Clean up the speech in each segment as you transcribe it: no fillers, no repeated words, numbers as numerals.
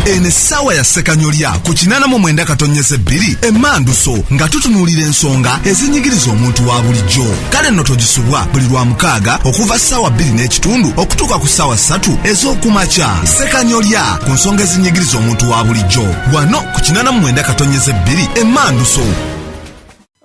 Ene sawa ya Sekanyolya ku 89.2 Emmanduso nga tutunuulira ensonga ezinyigiriza omuntu wa bulijjo. Kale nno togisubwa buli lwa mukaaga okuva ssaawa 2:30 okutuuka ku ssaawa 3 ez'okumakya. Sekanyolya ku nsonga ezinyigiriza omuntu wa bulijjo wano ku 89.2 Emmanduso.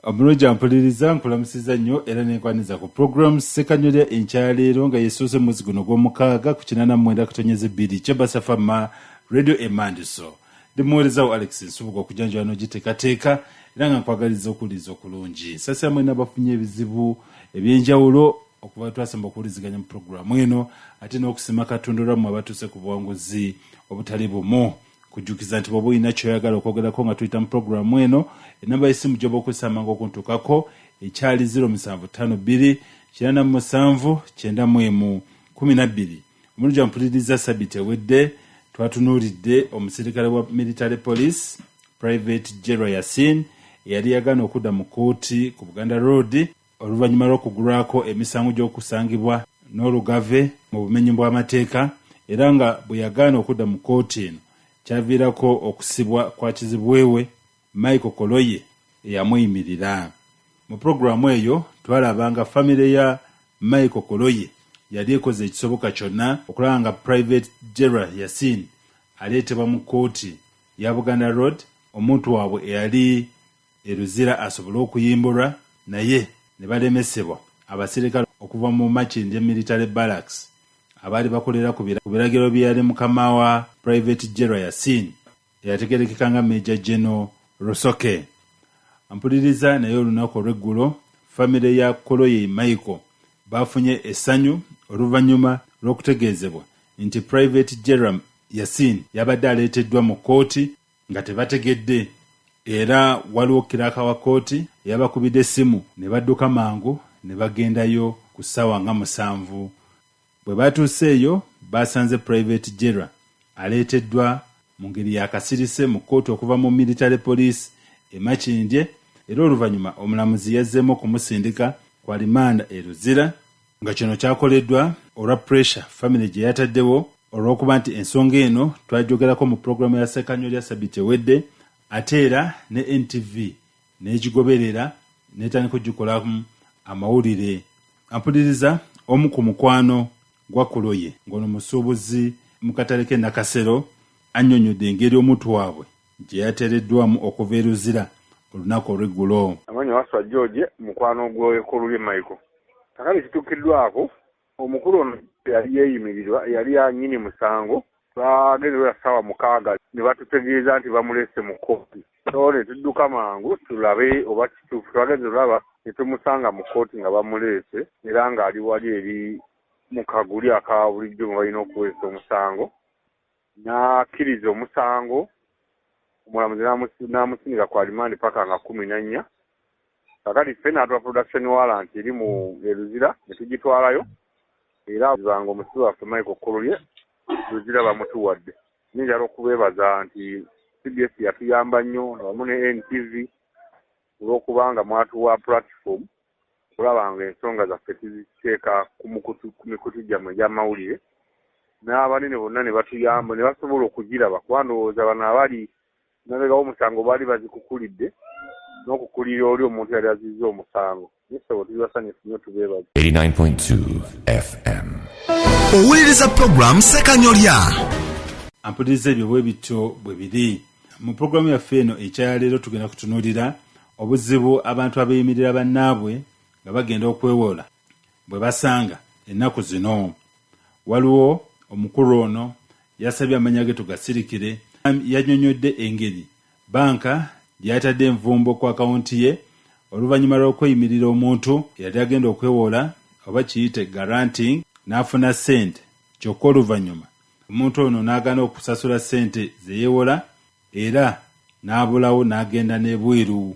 Omulungi ampuliriza nkulamusiza nnyo era nenkwaniza ku program Sekanyolya enkyaleero nga yesuuse mwezi guno gw'omukaaga ku 89.2 Kyebasa Fama Radio Emmanduso. Ndi muweerezaawo Alex Nsubuga okujanjaba n'ogiteekateeka era nga nkwagaliza okuwuliriza okulungi. Sasa mwena bafunye ebizibu ebyenjawulo okuva twasamba okuwuliziganya mu programu eno ate n'okusima Katonda olwammwe abatuuse ku buwanguzi obutali bumu. Kujjukiza nti bw'oba olina ky'oyagala okwogerako nga tuyita mu programu eno, enamba y'essimu gy'oba okozesa amangu okuntuukako ekyali 0752 497 9112. Omulungi ampuliriza Ssabbiiti ewedde twatunuulidde omusirikale wa military police Private Gerald Yasin eyali yagaana okudda mu kkooti ku Buganda Road oluvannyuma lw'okugulwako emisango gy'okusangibwa n'olugave mu bumenyi bw'amateeka, era nga bwe yagaana okudda mu kkooti eno kyaviirako okusibwa kwa kizibwewe Michael Koloye eyamuyimirira. Mu programu eyo twalabanga famire ya Michael Koloye yali ekoze ekisoboka kyonna okulaba nga Private Gerald Yasin aleetebwa mu kkooti ya Buganda Road, omuntu waabwe eyali eruzira asobole okuyimbulwa, naye ne balemesebwa abasirikale okuva mu Makindye Military Barracks abaali bakolera ku biragiro byali mukama wa Private Gerald Yasin eyategerekeka nga Major General Rusoke. Ampuliriza naye olunaku olw'eggulo famire ya Koloye Michael bafunye essanyu oluvannyuma lw'okutegeezebwa nti Private Gerald Yasin yabadde aleeteddwa mu kkooti nga tebategedde, era waliwo kiraka wa kkooti yabakubidde essimu ne badduka mangu ne bagendayo ku ssaawa nga 7. Bwe batuuse eyo basanze Private Gerald aleeteddwa mu ngeri yakasirise mu kkooti okuva mu military police e Makindye, era oluvannyuma omulamuzi yazzeemu okumusindika kwa limanda e Luzira, nga kino kyakoleddwa olwa pressure family gye yataddewo olw'okuba nti ensonga eno twajogerako mu programu ya Sekanyolya Ssabbiiti ewedde, ate era ne NTV n'egigoberera n'etandika okugikolamu amawulire. Ampuliriza omu ku mukwano gwa Koloye ng'ono musuubuzi mu katale k'e Nakasero annyonnyodde engeri omuntu waabwe gye yateereddwamu okuva e Luzira olunaku olw'eggulo. Amanyi Waswa George mukwano gwe Koloye Michael. Kakali kituukiddwako omukulu ono yali yeeyimirirwa, yali annyini musango, twagenderera ssaawa 6 ne batutegeeza nti bamulese mu kkooti. So ne tudduka mangu tulabe oba kituufu, twagenze olaba ne tumusanga mu kkooti nga bamuleese era ng'ali wali eri mu kaguli aka bulijjo mwe balina okuweesa omusango. N'akkiriza omusango, omulamuzi n'amusindika kwa limandi paka nga 14. Kakati ffe n'atuwa production warrant eri mu Luzira ne tugitwalayo, era banga omusibe waffe Michael Koloye Luzira bamutuwadde. Njagala okubeebaza nti CBS yatuyamba nnyo wamu ne NTV olw'okubanga mwatuwa platform okulaba nga ensonga zaffe tuziteeka ku mikutu gyammwe egy'amawulire, n'abanene bonna ne batuyamba ne basobola okugiraba, kuba ndowooza bano abali nabegawo omusango baali bazikukulidde n'okukulira oli omuntu yali azizza omusango. Nisebo tubasanyufu nnyo, tubeebaza. 89.2 FM. Owuliriza program Sekanyolya. Ampuliriza ebyo bwe bityo bwe biri. Mu programu yaffe eno ekyaleero tugenda kutunuulira obuzibu abantu abeeyimirira bannaabwe nga bagenda okwewola bwe basanga ennaku zino. Waliwo omukulu ono yasabye amanya ge tugasirikire, yannyonnyodde engeri banka gy'atadde envumbo ku akawunti ye oluvannyuma lw'okweyimirira omuntu yali agenda okwewola oba kiyite guaranteeing, n'afuna ssente, kyokka oluvannyuma omuntu ono n'agaana okusasula ssente ze yeewola era n'abulawo n'agenda n'ebweru.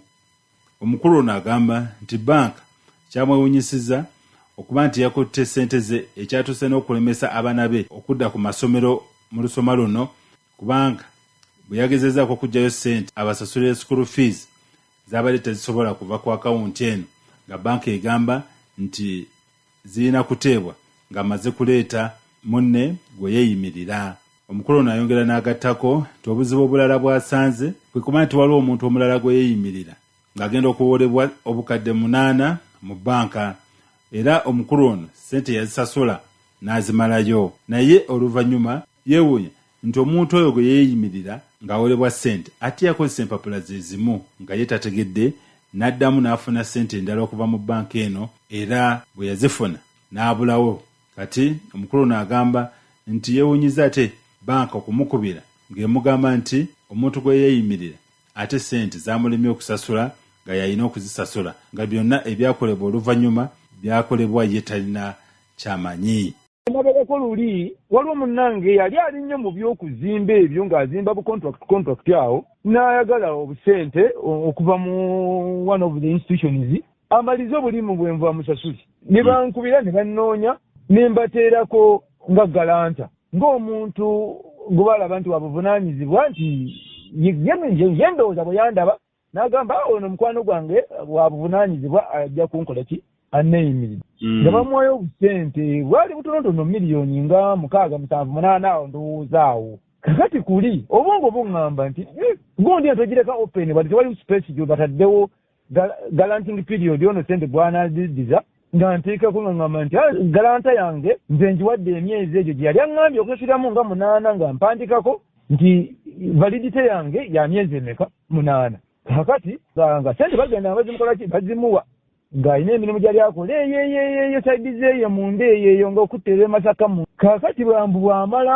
Omukulu ono agamba nti banka kyamwewunyisiza okuba nti yakutte ssente ze, ekyatuuse n'okulemesa abaana be okudda ku masomero mu lusoma luno, kubanga bwe yagezezaako okuggyayo ssente abasasulire school fees zaabadde tezisobola kuva ku akawunti eno, nga banka egamba nti zirina kuteebwa ng'amaze kuleeta munne gwe yeeyimirira. omukulu ono ayongera n'agattako nti obuzibu obulala bwasanze kwe kumanya nti waliwo omuntu omulala gwe yeeyimirira ng'agenda okuwoolebwa obukadde 8 mu bbanka era omukulu ono ssente yazisasula n'azimalayo naye oluvannyuma yeewuunya nti omuntu oyo gwe yeeyimirira ng'awoolebwa ssente ate yakozesa empapula ze zimu nga ye tategedde n'addamu n'afuna ssente endala okuva mu bbanka eno era bwe yazifuna n'abulawo kati omukulu n'agamba nti yeewunyiza ate bbanka okumukubira ng'emugamba nti omuntu gwe yeeyimirira ate ssente zaamulemye okusasula nga yalina okuzisasula nga byonna ebyakolebwa oluvannyuma byakolebwa ye talina kyamanyi. Emabegako luli waliwo munnange yali alinnyo mu by'okuzimba ebyo ng'azimba contract awo n'ayagala obusente okuva mu one of the institutions amalize obulimu bwe nva musasuli ne bankubira ne bannoonya ne mbateerako nga galanta ng'omuntu gwe balaba nti wabuvunaanyizibwa nti ye ndowooza bwe yandaba n'agamba ono mukwano gwange wabuvunaanyizibwa ajja kunkola ki anneeyimiridde nga bamuwayo obusente bwali butonotono miliyoni nga 6-7-8 awo ndowooza awo kakati kuli obwongo buŋŋamba nti gundi entogireka open bati tewali space gyo bataddewo galanting period ono sente bwanadidiza nga nteekako ng'aŋŋamba nti galanta yange nze njiwadde emyezi egyo gye yali aŋŋambye okusasiramu nga 8 nga mpandikako nti validite yange ya myezi emeka 8 kakati nga sente bagenda bazimukolaki bazimuwa ng'alina emirimu gyali akola eyo saidize eyo munda eyo ng'okutteera Masaka mu kakati bwamala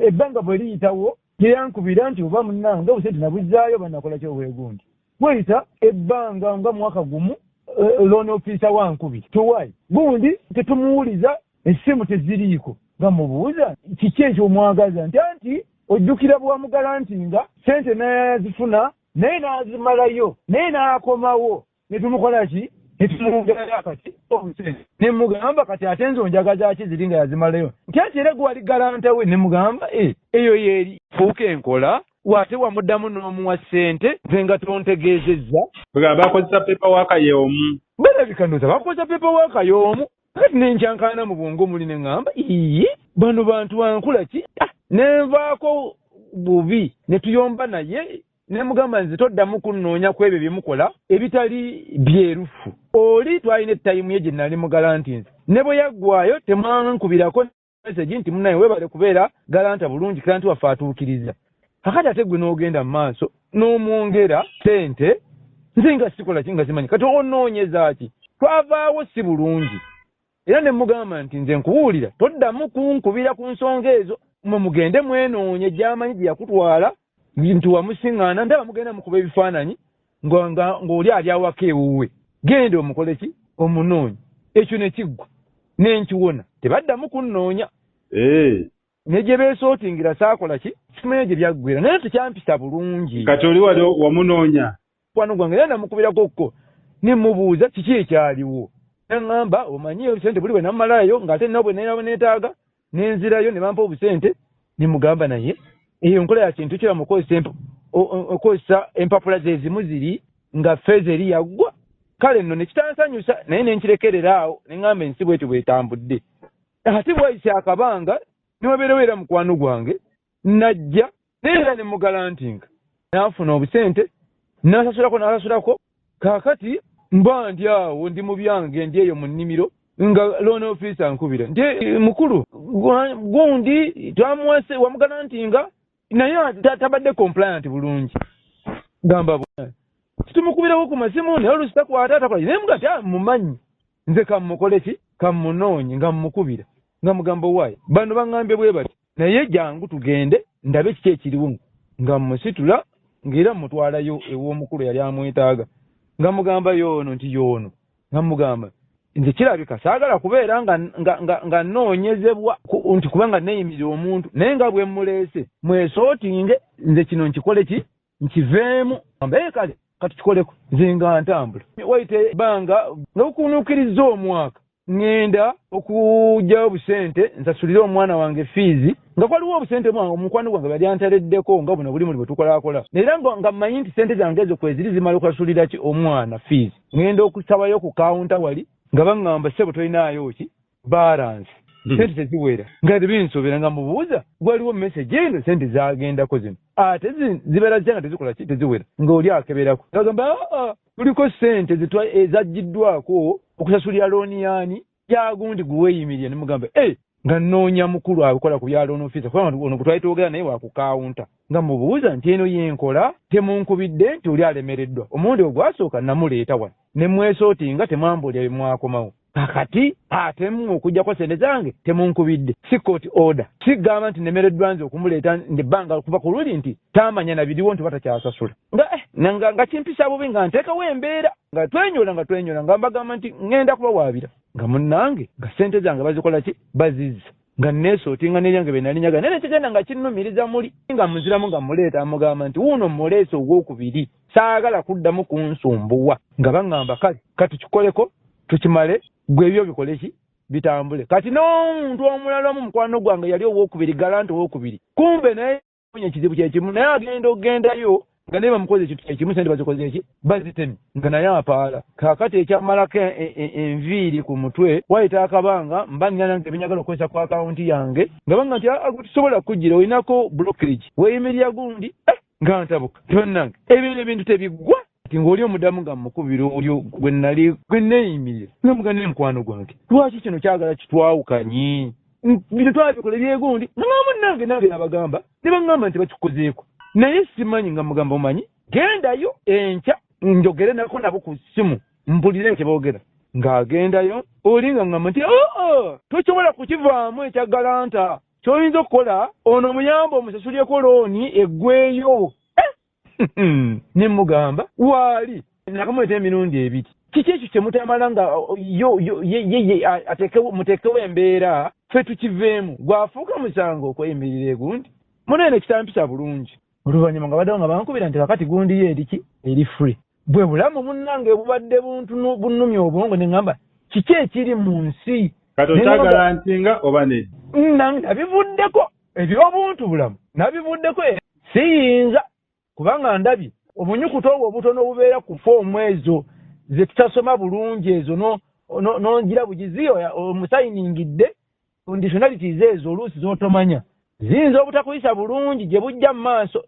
ebbanga bwe liyitawo yeyankubira nti oba munnange obusente nabuzzaayo banakola kyobwegundi bweyita ebbanga nga mwaka gumu loan officer wankubiri towayi gundi tetumuwuliza essimu teziriiko nga mubuuza kiki ekyomwagaza nti ojjukira bwamugalantinga sente nayazifuna naye n'azimalayo naye n'akomawo ne tumukola ki netumugala kati obusente ne mugamba kati ate nzo njagaza ki ziri nga yazimalayo nti ate era gwali galanta we ne mugamba eyo yeri fuuka enkola wate wamuddamu n'omuwa ssente nze nga tontegeezezza bagamba bakozesa pepawaaka y'omu balabikanoza bakozesa pepawaaka y'omu kati nenkyankana mu bwongo muli ne ŋŋamba bano bantu wankula ki nenvaako bubi ne tuyomba naye ne mugamba nze toddamu kunnoonya ku ebyo bye mukola ebitali byerufu oli twalina ettayimu ye gye nali mugalantinze ne bwe yaggwayo temwankubirako mesegi nti munaye webale kubeera galanta bulungi kanti waffe atuukiriza kakati ate gwe n'ogenda mu maaso n'omwongera ssente nze nga sikola ki nga simanyi kati onoonyeza ki twavaawo si bulungi era ne mugamba nti nze nkuwulira toddamu kunkubira ku nsonga ezo mwe mugende mwenoonye gy'amanyi gye yakutwala nti wamusiŋŋaana ndaba mugenda mukuba ebifaananyi ng'oli ali awaka ewuwe genda omukole ki omunoonyi ekyo ne kiggwa n'enkiwona tebaddamu kunnoonya ne gye beesootingira saakola ki simanyi gye byaggwera naye tekyampisa bulungi kati oli wali wamunoonya mukwano gwange era namukubirako ne mubuuza kiki ekyaliwo naŋŋamba omanyi obusente buli bwe nammalayo ng'ate nabo bwe neetaaga n'enzirayo ne bampa obusente ne mugamba naye eyo nkola ya kintu kira mukozesa empapula ze zimu ziri nga feeza eri yaggwa kale nno ne kitansanyusa naye ne nkirekerera awo ne ŋŋamba ensi bwetyo bwetambudde ate bwayise akabanga ne wabeerewo mukwano gwange najja neera ne mugalantinga n'afuna obusente n'asasulako kaakati mba ndi awo ndi mu byange ndi eyo mu nnimiro nga loan officer nkubira nti mukulu gundi twamuwase wamugalantinga naye tabadde compliant bulungi gamba titumukubirawo ku masimu naye olusitakwata atakola naye muga ti mumanyi nze kammukole ki kammunoonyi nga mmukubira nga mugamba waayi bano baŋŋambye bwe bati naye jangu tugende ndabe kiki ekiriwo nga mmusitula ng'era mmutwalayo ew'omukulu yali amwetaaga nga mugamba yoono nti yoono nga mugamba nze kirabika saagala kubeera nga nnoonyezebwa nti kubanga neeyimirira omuntu naye nga bwe muleese mwesootinge nze kino nkikole ki nkiveemu ambaye kale katukikoleko nze nga ntambula wayite ebbanga nga bukunuukiriza omwaka ŋŋenda okugyawo obusente nsasulire omwana wange fiizi nga kwaliwo obusente bwange omukwano gwange bali antareddeko nga buno buli muli bwe tukolaakola era nga mmanyi nti sente zange ezo kweziri zimala okusasulira ki omwana fiizi ŋŋenda okusabayo ku kawunta wali nga baŋŋamba ssebo tolinaayo ki balansi sente teziwera nga tebinsobera nga mubuuza waliwo message eno sente zagendako zino ate zibeera zanga tezikola ki teziwera ng'oli akeberako agamba tuliko sente ezaggiddwako okusasulira looni yaani yagundi guweeyimirira ne mugamba nga nnoonya mukulu akola ku bya loan officer kubanga ono gwe twali twogera naye wakukawunta nga mubuuza nti eno yenkola temunkubidde nti oli alemereddwa omundi ogwasooka namuleeta wano ne mwesootinga temwambulya bye mwakomawo kakati atemu okujjako sente zange temunkubidde si court order sigamba nti nemereddwa nze okumuleeta ebbanga kuva ku luli nti tamanya na biriwo nti batakyasasula nga kimpisa bubi nga nteekawo embeera nga twenyola nga mbagamba nti ŋŋenda kubawaabira nga munnange nga sente zange bazikola ki bazizza nga neesootinga n'eryange bye nali nyaga naye nekigenda nga kinnumiriza muli nga muziramu nga muleeta amugamba nti wuuno muleese ogwokubiri saagala kuddamu kunsumbuwa nga baŋŋamba kale katukikoleko tukimale gwe ebyo bikole ki bitambule kati n'omuntu omulala omu mukwano gwange yali owokubiri galanta owokubiri kumbe naye onya ekizibu kyekimu naye agenda okugendayo nga naye bamukoze ekintu kyekimu sente bazikoze eki bazitemye nga naye apaala kaakati ekyamalako enviiri ku mutwe wayita akabanga mba nnyanange ebinyagala okukozesa ku akawunti yange nga banga nti tusobola kujjira olinako blockage weeyimirira gundi nga ntabuka tibannange ebintu tebiggwa ng'oli omudamu nga mukubira olyo gwe neeyimirira nomugana n'emukwano gwange lwaki kino kyagala kitwawukanye bino twabikola ebyegundi nange nabagamba ne baŋŋamba nti bakikozeeko naye simanyi nga mugamba omanyi gendayo enkya njogere nako nabo ku ssimu mpulire kye boogera ng'agendayo oli nga ŋŋamba nti tosobola kukivaamu ekya galanta ky'oyinza okukola ono omuyamba omusasulyeko looni eggweyo ne mugamba waali nakamweta emirundi ebiri kiki ekyo kyemutamala nga muteekewo embeera ffe tukiveemu gwafuuka musango okweyimirira egundi muneene kitampisa bulungi oluvannyuma nga baddewo nga bankubira nti kakati gundi ye eriki eri free bwe bulamu munnange bubadde bunnumya obwongo ne ŋŋamba kiki ekiri mu nsi kati okyagalantinga oba neddi nange nabivuddeko ebyobuntu bulamu nabivuddeko siyinza kubanga ndabye obunyukuto obwo obutono obubeera ku foomu ezo ze tutasoma bulungi ezo nongira bugizi omusayiningidde conditionalities ezo oluusi z'otomanya ziyinza obutakuyisa bulungi gye bujja mu maaso.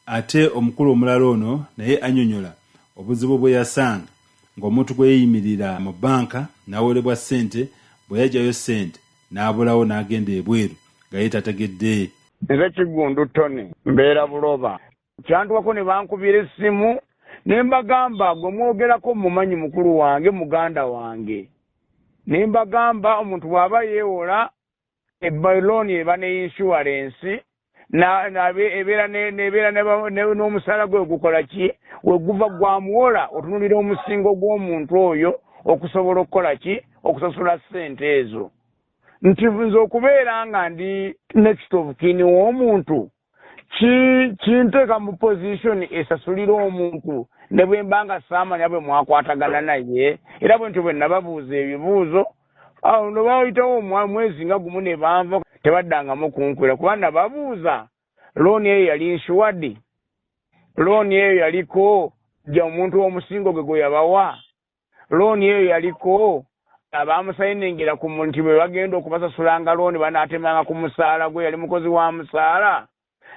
Ate omukulu omulala ono naye anyonyola obuzibu bwe yasanga ng'omuntu gwe yeeyimirira mu banka n'awerebwa ssente bwe yajjayo ssente n'abulawo n'agenda ebweru nga ye tategedde. Nze Kigundu Tony mbeera Buloba. Kyantuwako ne bankubira essimu ne mbagamba gwe mwogerako mumanyi mukulu wange muganda wange. Ne mbagamba omuntu bw'aba yeewola ebbayilooni eba ne insurance ebeera n'omusala gwe gukola ki we guva gwamuwola otunulira omusingo gw'omuntu oyo okusobola okukola ki okusasula ssente ezo. Nti nze okubeera nga ndi next of kin w'omuntu kinteeka mu position esasulira omuntu ne bwe mba nga saamanya bwe mwakwatagana naye era bwe ntyo bwe nababuuza ebibuuzo awo ne bayitawo omwezi nga gumu ne banva tebaddangamu kunkwera kuba nababuuza looni eyo yali insured, looni eyo yaliko gya omuntu w'omusingo gwe yabawa, looni eyo yaliko abaamusayiningira ku muntu bwe bagenda okubasasulanga looni banaatemanga ku musaala gwe yali mukozi wa musaala.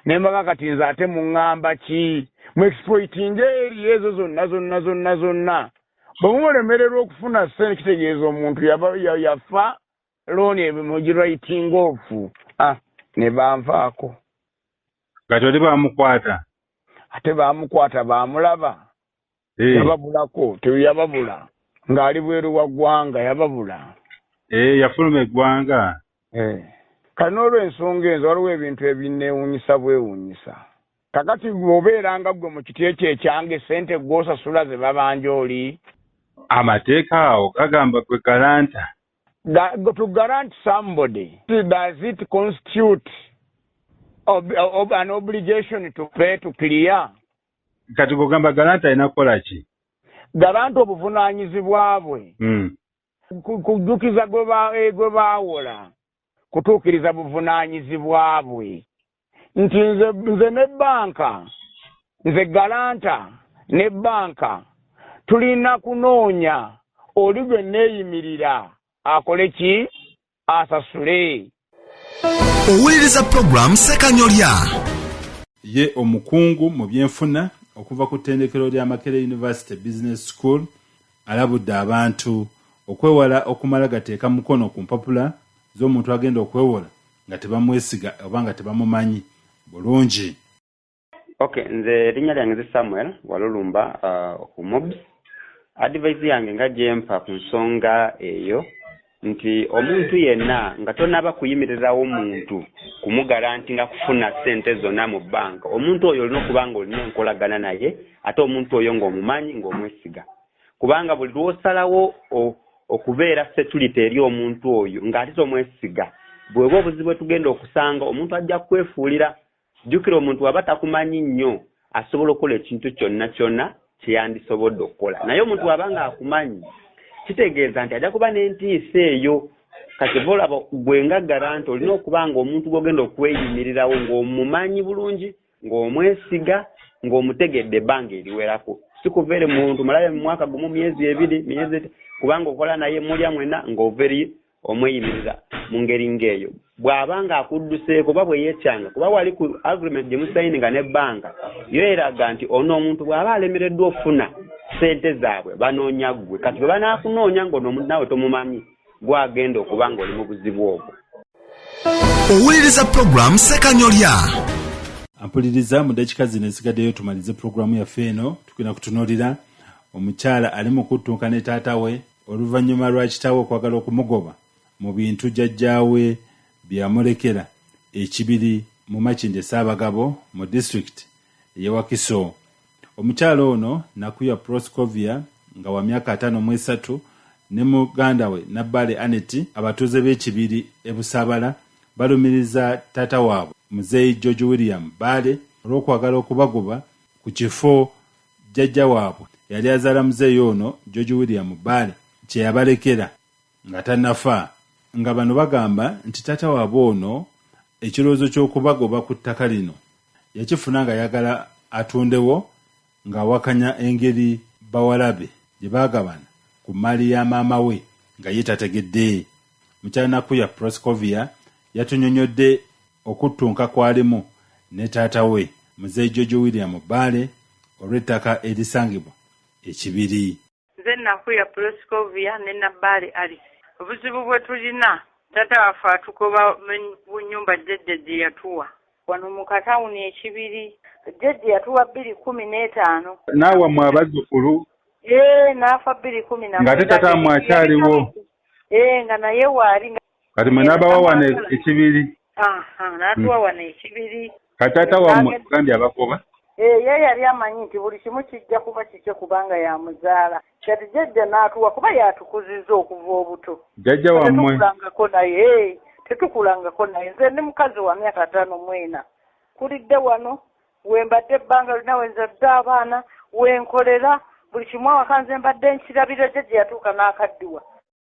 Ne mbaga kati nze ate muŋŋamba ki mu exploiting eri ezo zonna bwe mumulemererwa okufuna ssente kitegeeza omuntu yafa looni ebimugiraiting off ne banvaako. Kati oli baamukwata ate baamukwata baamulaba yababulako teyababula ng'ali bweru wa ggwanga yababula yafuluma eggwanga. Kati n'olw'ensonga enzo waliwo ebintu ebinneewuunyisa bwewuunyisa. Kakati bw'obeeranga ggwe mu kiti ekyo ekyange ssente gw'osasula ze babanja oli. Amateeka awo gagamba gwe galanta. To grant somebody, does it constitute an obligation to pay to clear? Kati kugamba galanta alina kukola ki? Galanta obuvunaanyizibwa bwe. Kujjukiza gwe baawola. Kutuukiriza buvunaanyizibwa bwe. Nti nze ne banka, nze galanta ne banka tulina kunoonya oli gwe neeyimirira akole ki asasule. owuliriza pulogulaamu Ssekanyolya. ye omukungu mu byenfuna okuva ku ttendekero lya Makerere University Business School alabudde abantu okwewala okumala gateeka mukono ku mpapula z'omuntu agenda okwewola nga tebamwesiga oba nga tebamumanyi bulungi. Okay, nze linnya lyange Samuel Walulumba ku MOBS. Advice yange nga jempa ku nsonga eyo nti omuntu yenna nga tonaba kuyimirirawo omuntu kumugaranti nga kufuna sente zonna mu banka, omuntu oyo olina okuba nga olina enkolagana naye ate omuntu oyo ng'omumanyi ng'omwesiga, kubanga buli lw'osalawo okubeera security eri omuntu oyo ng'ate tomwesiga, bw'oba obuzibu bwe tugenda okusanga omuntu ajja kwefuulira. Jjukira omuntu waba takumanyi nnyo asobola okukola ekintu kyonna kyonna kye yandisobodde okukola, naye omuntu waba nga akumanyi kitegeeza nti ajja kuba n'entiisa eyo. Kati olaba gwe nga garanti olina okuba nga omuntu gw'ogenda okweyimirirawo ng'omumanyi bulungi, ng'omwesiga, ng'omutegedde ebbanga eriwerako. Si kuveere muntu malabe mu mwaka gumu myezi 2 kubanga okola naye mulya mwena ng'overi omweyimirira mu ngeri ng'eyo. Bw'aba nga akudduseeko oba bwe yeekyanga kuba wali ku agreement gye musayininga n'ebbanga yo eraga nti ono omuntu bw'aba alemereddwa okufuna sente zaabwe banoonya ggwe. Kati bwe banaakunoonya ng'ono omuntu naawe tomumanyi gwagenda okuba ng'oli mu buzibu obwo. owuliriza pulogulaamu Ssekanyolya. Ampuliriza mu dakiika zino esigaddeyo tumalize pulogulaamu yaffe eno tugenda kutunuulira omukyala ali mu kuttunka ne taata we oluvannyuma lwa kitaawe okwagala okumugoba mu bintu jjajjaawe bye yamulekera ekibiri mu Makindye Ssaabagabo mu disitulikiti ey'e Wakiso. Omukyala ono Nakuya Proscovia nga wa myaka 53 ne muganda we Nabbale Aneti abatuuze b'ekibiri e Busaabala balumiriza taata waabwe Muzeeyi George William Baale olw'okwagala okubagoba ku kifo jjajja waabwe yali azaala muzeeyi ono George William Baale kye yabalekera nga tannafa, nga bano bagamba nti taata waabwe ono ekirowoozo ky'okubagoba ku ttaka lino yakifuna nga yagala atundewo ng'awakanya engeri bawalabe gye baagabana ku mali ya maama we nga ye tategedde. Mukyala Nakuya Proscovia yatunnyonnyodde okuttunka kwalimu ne taata we Muzeeyi George William Baale olw'ettaka erisangibwa ekibiri. Nze Nakuya Proscovia ne Nabbale Alice. Obuzibu bwe tulina taata waffe atugoba mu nnyumba jjajja gye yatuwa wano mu katawuni ekibiri. Jjajja yatuwa 2015. Naawe mwe abazzukulu n'afa 2010 nga ate taata mwakyaliwo. Nga naye waali. Kati mwe n'abawa wano ekibiri. N'atuwa wano ekibiri. Kati taata wammwe gambye abagoba. Ye yali amanyi nti buli kimu kijja kuba kikye kubanga yamuzaala. Kati jjajja n'atuwa kuba yatukuzizza okuva obuto. Jjajja wammwe tetukulangako naye. Nze ndi mukazi wa myaka 54. Kulidde wano wembadde ebbanga lina wenzadde abaana wenkolera buli kimu awaka nze mbadde nkirabira. Jjajja yatuuka n'akaddiwa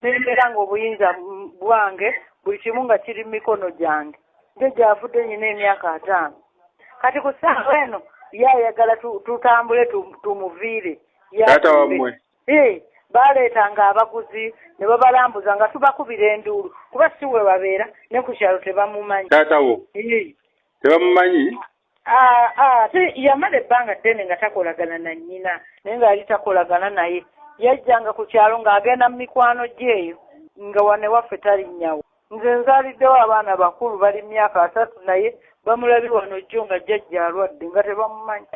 nembeera ng'obuyinza bwange buli kimu nga kiri mu mikono gyange. Jjajja afudde nyina emyaka 5. Kati ku ssaawa eno yayagala tutambule tumuviire. Taata wammwe baleetanga abaguzi ne babalambuza nga tubakubira enduulu kuba si we babeera ne ku kyalo tebamumanyi. Taata wo tebamumanyi? Yamala ebbanga ddene nga takolagana na nnyina naye nga yali takolagana naye. Yajjanga ku kyalo ng'agenda mu mikwano gyeyo nga wane waffe talinnyawo. Nze nzaaliddewo abaana bakulu bali myaka 3 naye bamulabye wano jjo nga jjajja alwadde nga tebamumanyi.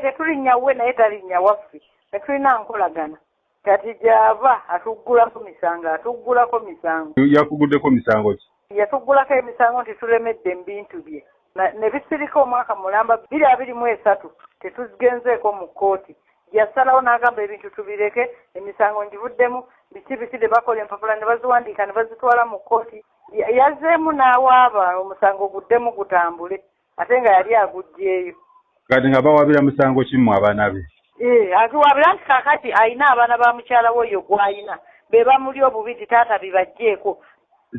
Tetulinnyawe naye talinnya waffe tetulina nkolagana. Kati gy'ava atuggulako misango. Yakuguddeko misango ki? Yatuggulako emisango nti tulemedde mu bintu bye. Ne bisirika omwaka mulamba 2023 tetugenzeeko mu kkooti. Yasalawo n'agamba ebintu tubireke, emisango ngivuddemu, biki ne bakola empapula ne baziwandiika ne bazitwala mu kkooti. Yazzeemu n'awaaba omusango guddemu gutambule ate nga yali aguggyeeyo. Kati nga bawabira musango kimu abaana be? Atuwabira nti kaakati alina abaana ba mukyala we oyo gw'alina be bamuli obubi nti taata bibaggyeko.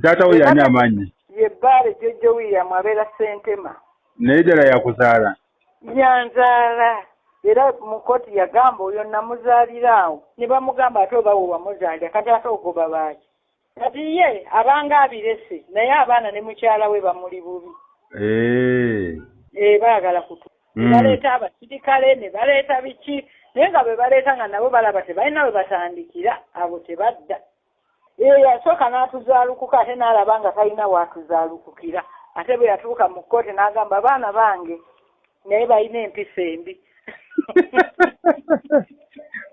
Taata we yani amanyi? Ye Baale George William abeera Ssentema. Naye ddala yakuzaala? Yanzaala. Era mu kkooti yagamba oyo namuzaalira awo. Ne bamugamba ate oba we wamuzaalira kati ate ogoba baaki. kati ye abanga abirese naye abaana ne mukyala we bamuli bubi baagala kutu baleeta abasirikale ne baleeta biki naye nga bwe baleeta nga nabo balaba tebalina we batandikira abo tebadda yasooka n'atuzaalukuka ate n'alaba nga talina waatuzaalukukira ate bwe yatuuka mu kkooti n'agamba abaana bange naye balina empisa embi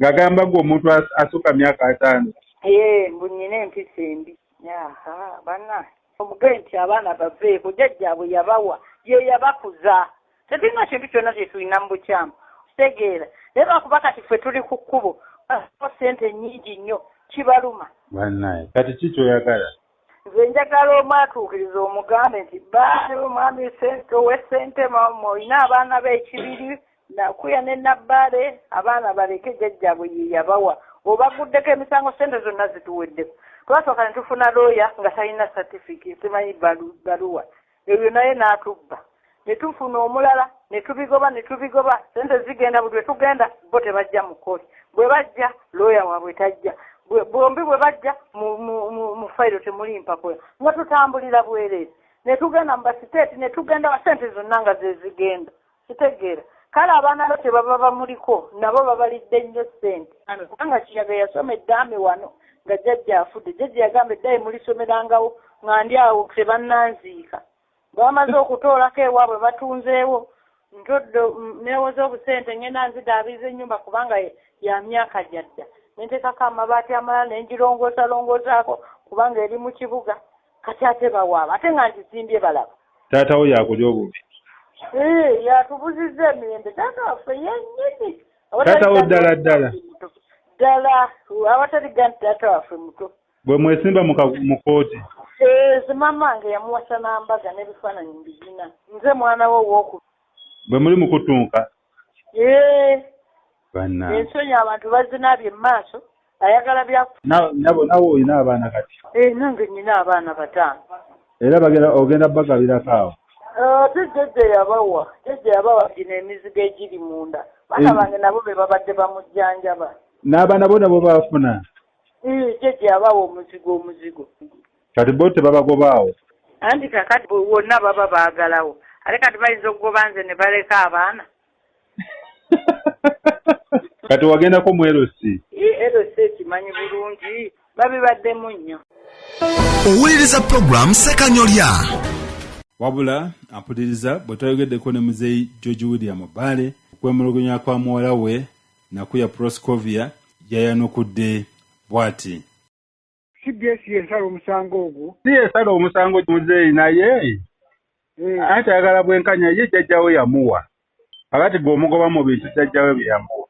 ng'agamba gwe omuntu asukka myaka 5 mbu nnyina empisa embi bana omugee nti abaana baveeko jjajjaabwe yabawa ye yabakuza tetulina kintu kyonna kyetulina mu bukyamu kitegeera naye lwakuba kati ffe tuli ku kkubo sente nnyingi nnyo kibaluma bannaye kati kikyoyagala nze njagala omwatuukiriza omugambe nti baale omwami sente ow'essente olina abaana b'ekibiri nakuya ne nabbaale abaana baleke jjajjaabwe ye yabawa obaguddeko emisango sente zonna zituweddeko twasooka ne tufuna looya nga talina certificate temanyi baluwa ebyo naye n'atubba ne tufuna omulala ne tubigoba sente zigenda buli lwe tugenda bo tebajja mu kkooti bwe bajja looya waabwe tajja bombi bwe bajja mu fayiro temuli mpakoya nga tutambulira bwereere ne tugenda mu basiteeti ne tugenda wa sente zonna nga zezigenda kitegeera kale abaana bo tebaba bamuliko nabo babalidde nnyo ssente kubanga kiyaga yasoma eddaame wano nga jjajja afudde jjajja yagamba eddaye mulisomerangawo nga ndi awo tebannanziika bamaze okutoolako ewaabwe batunzeewo ntoddo neewoza obusente ngenda nzidaabiza ennyumba kubanga ya myaka gyadda nenteekako amabaati amalala nengirongoosaalongoosaako kubanga eri mu kibuga kati ate bawaaba ate nga ngizimbye balaba taatawo yakulya obubi yatubuzizza emirembe taata waffe yennyini taatawo ddala awataliga nti taata waffe muto bwe mwesimba mu kooti mamange yamuwasa n'ambaga n'ebifaananyi mbizina nze mwana we ow'oku bwe muli mu kutunka ensonyi abantu bazinaabye mu maaso ayagala byaku nawe olina abaana kati nange nnyina abaana 5 era ogenda bagabirako awo ate jjajja yabawa gino emizigo egiri munda baana bange nabo be babadde bamujjanjaba n'abaana bo nabo bafuna jjajja yabawa omuzigo kati bo tebabagobaawo anti kakati wonna baba baagalawo ate kati bayinza okugoba nze ne baleka abaana kati wagendako mu LC ekimanyi bulungi babibaddemu nnyo owuliriza puroguramu Ssekanyolya wabula ampuliriza bwe twayogeddeko ne muzeeyi George William Bale okwemulugunya kwa muwala we Nakuya Proscovia yayanukudde bw'ati CBS yesala omusango ogwo si yesala omusango muzeeyi naye ate ayagala bwenkanya ye jjajjawe yamuwa akati gweomugoba mu bintu jjajjawe bye yamuwa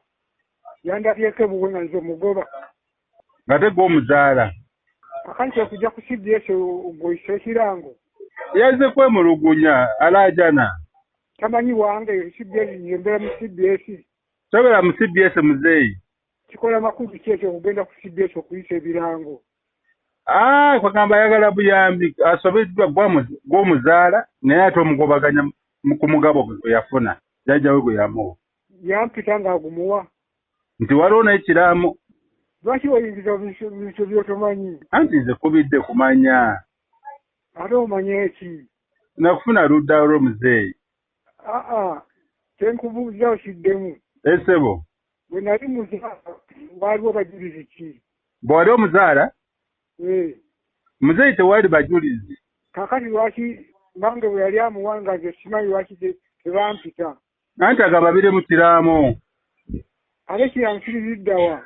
yandabyeko ebuwe nga nze omugoba nga te gw'omuzaala akanti okujja ku CBS ogwoyisa ekirango yazze kwemulugunya alaajana tamanyi wange CBS yembera mu CBS tobera mu CBS muzeeyi kikola makulu ki ekyo okugenda ku CBS okuyisa ebirango kwagamba ayagala buyambi asobeddwa gw'omuzaala naye ate omugobaganya ku mugabo gwe yafuna jjajjawe gwe yamuwa yampita ng'agumuwa nti waliwo n'ekiraamo lwaki oyingiza bintu byotomanyi anti nze kubidde kumanya ate omanye eki nakufuna ludda lw'omuzeeyi kyenkubuuza okiddemu esebo bwe nali muzaala waaliwo bajulizi ki bwe wali omuzaala muzeeyi tewali bajulizi kakati lwaki mange bwe yali amuwanga nze simanyi lwaki tebampita anti agamba biri mu kiraamo ate kiramusiriziddawa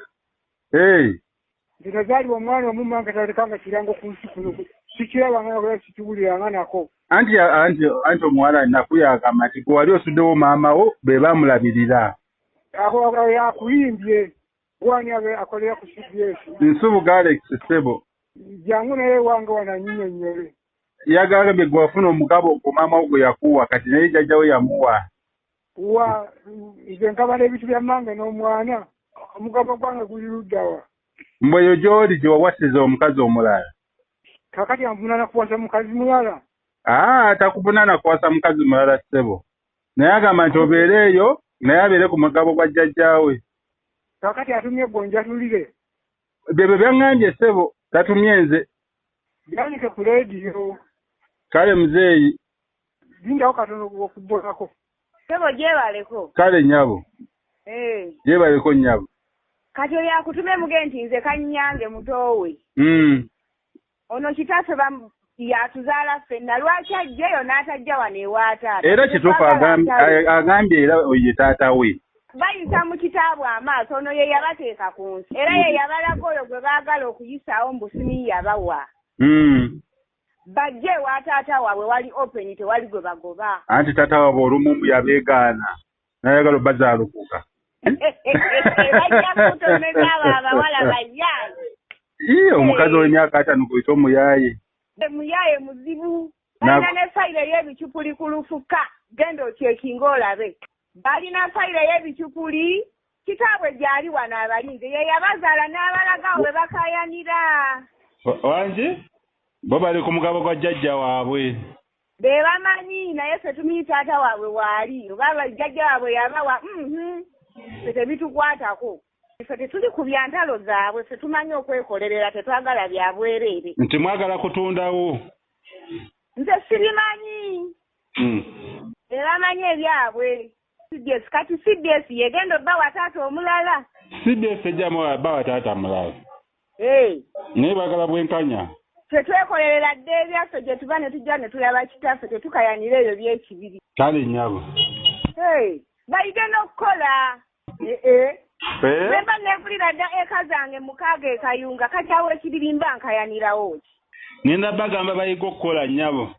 nti nazaalibwa omwana omu mange talekanga kirango ku nsi kuno sikirabanga sikiwuliranga nako anti omuwala Nakuya agamba nti gwe wali osuddewo maama wo be baamulabirira ako yakuyimbye gwani akolera ku CBS nsubuga Alex Sebo jangu naye wange wananyinyonnyole yagambye gwe wafuna omugabo ogwo maama wo gwe yakuwa kati naye jjajjawe yamuwa nze nkabala ebintu bya mange n'omwana omugabo gwange guli luddawa mbweyo gy'oli gye wawasiza omukazi omulala kakati anvunana kuwasa mukazi mulala takuvunana kuwasa mukazi mulala Sebo naye agamba nti obeere eyo naye abeere ku mugabo gwa jjajjaawe kakati atumye gonja tulire byebyo byaŋŋambye Sebo tatumye nze Byanike ku leediyo. Kale muzeeyi. Lindawo katono okubonako. Sebo gyebaleko. Kale nyabo. Gyebaleko nyabo. Kati oyo akutume mugenti nze Kanyange mutowe. Ono kitaffe yatuzaala ffenna lwaki ajjayo n'atajja wano ewaataata. Era kituufu agambye era oye taata we. Bayisa mu kitaabu amaaso ono ye yabateeka ku nsi. Era ye yabalaga oyo gwe baagala okuyisaawo mu busimi yabawa. Bajje ewa taata waabwe wali open tewali gwe bagoba. Anti taata waabwe olumu yabeegaana n'ayagala bazaalukuka. Bajja kutomeza abo abawala bayaaye. Omukazi w'emyaka 5 kuyita omuyaaye. Muyaye muzibu. Balina ne fayiro y'ebicupuli ku lufuka. Genda okyekinga olabe. Balina fayiro y'ebicupuli. Kitaabwe gyali wano abalinze. Ye yabazaala n'abalaga we bakayanira. Wangi? Bo bali ku mugabo gwa jjajja waabwe. Be bamanyi naye ffe tumanyi taata waabwe waali. Oba jjajja waabwe yabawa. Ffe tebitukwatako. Ffe tetuli ku byantalo zaabwe, ffe tumanyi okwekolerera tetwagala bya bwereere. Nti mwagala kutundawo? Nze sibimanyi. Bamanyi ebyabwe. Kati CBS yegenda obbawa taata omulala. CBS ejjamu bawa taata mulala. Naye baagala bwenkanya. Ffe twekolerera dde ebyaffe gye tuba ne tujja ne tulaba kitaffe tetukayanira ebyo by'ekibiri. Kale nnyabo. Bayige n'okukola. Bemba neempulira dda eka zange mukaaga ekayunga kakyawo ekibirimba nkayanirawo ki. Ngenda bagamba bayiga okukola nnyabo.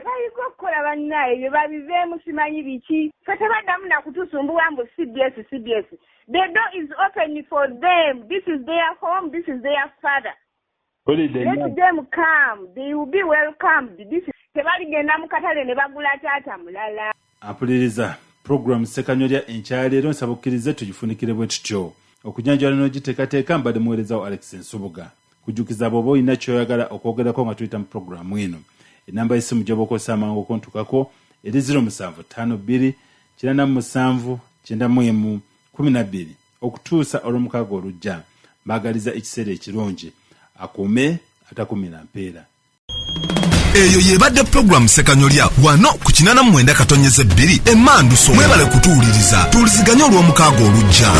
Bayiga okukola bannaye bye babiveemu simanyi biki. Ffe tebaddamu nakutusumbuwa mbu CBS. The door is open for them. This is their home. This is their father. Let them come. They will be welcomed. Tebaligenda mu katale ne bagula taata mulala. Apuliriza. Program Sekanyolya enkyaleero nsaba okkirize tugifunikire bwe tutyo. Okunyanjala n'ogiteekateeka mbadde muweerezaawo Alex Nsubuga. Kujjukiza bw'oba olina ky'oyagala okwogerako nga tuyita mu programu eno. Enamba y'essimu gy'oba okozesa amangu okuntukako eri 0752-97-91-12 okutuusa olw'omukaaga olujja. Mbaagaliza ekiseera ekirungi. Akuume atakumira mpeera. Eyo yebadde programu Sekanyolya wano ku 89.2 Emmanduso. Mwebale kutuwuliriza tuwuliziganye olw'omukaaga olujja.